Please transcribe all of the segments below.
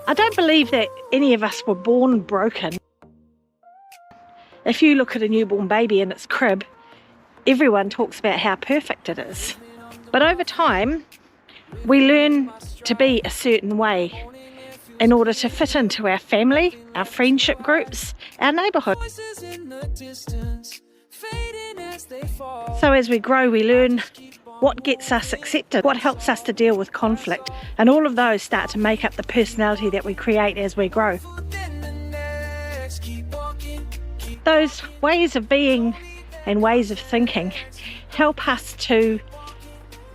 I don't believe that any of us were born broken. If you look at a newborn baby in its crib, everyone talks about how perfect it is. But over time, we learn to be a certain way in order to fit into our family, our friendship groups, our neighbourhood. So as we grow, we learn what gets us accepted, what helps us to deal with conflict, and all of those start to make up the personality that we create as we grow. Those ways of being and ways of thinking help us to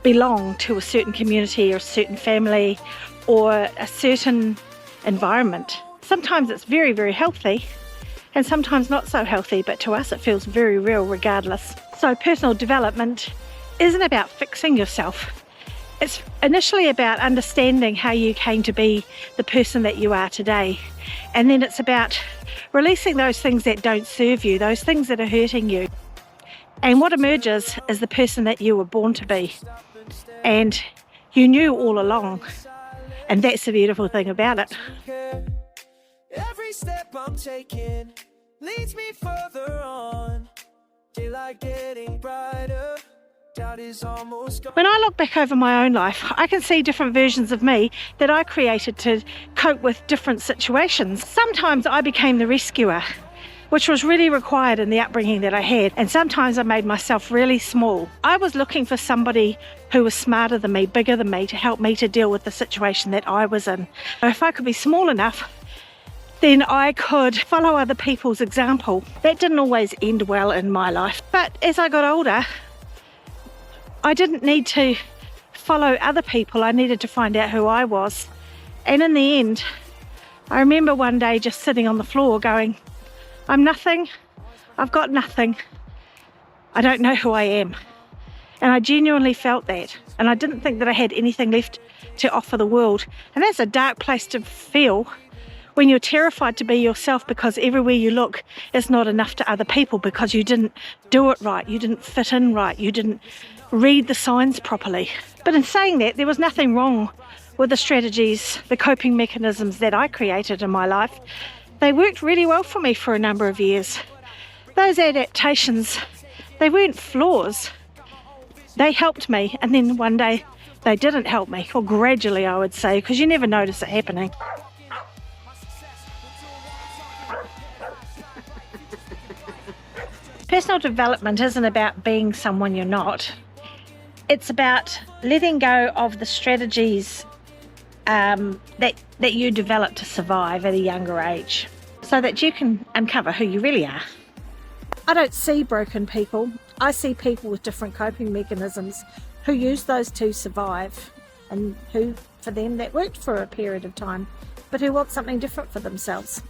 belong to a certain community or a certain family or a certain environment. Sometimes it's very, very healthy and sometimes not so healthy, but to us it feels very real regardless. So personal development isn't about fixing yourself. It's initially about understanding how you came to be the person that you are today. And then it's about releasing those things that don't serve you, those things that are hurting you. And what emerges is the person that you were born to be. And you knew all along. And that's the beautiful thing about it. Every step I'm taking leads me further on. Daylight getting brighter. When I look back over my own life, I can see different versions of me that I created to cope with different situations. Sometimes I became the rescuer, which was really required in the upbringing that I had, and sometimes I made myself really small. I was looking for somebody who was smarter than me, bigger than me, to help me to deal with the situation that I was in. If I could be small enough, then I could follow other people's example. That didn't always end well in my life, but as I got older, I didn't need to follow other people. I needed to find out who I was. And in the end, I remember one day just sitting on the floor going, I'm nothing, I've got nothing, I don't know who I am. And I genuinely felt that. And I didn't think that I had anything left to offer the world. And that's a dark place to feel when you're terrified to be yourself, because everywhere you look is not enough to other people because you didn't do it right, you didn't fit in right, you didn't read the signs properly. But in saying that, there was nothing wrong with the strategies, the coping mechanisms that I created in my life. They worked really well for me for a number of years. Those adaptations, they weren't flaws. They helped me, and then one day they didn't help me, or gradually I would say, because you never notice it happening. Personal development isn't about being someone you're not. It's about letting go of the strategies that you develop to survive at a younger age, so that you can uncover who you really are. I don't see broken people. I see people with different coping mechanisms who use those to survive, and who, for them, that worked for a period of time, but who want something different for themselves.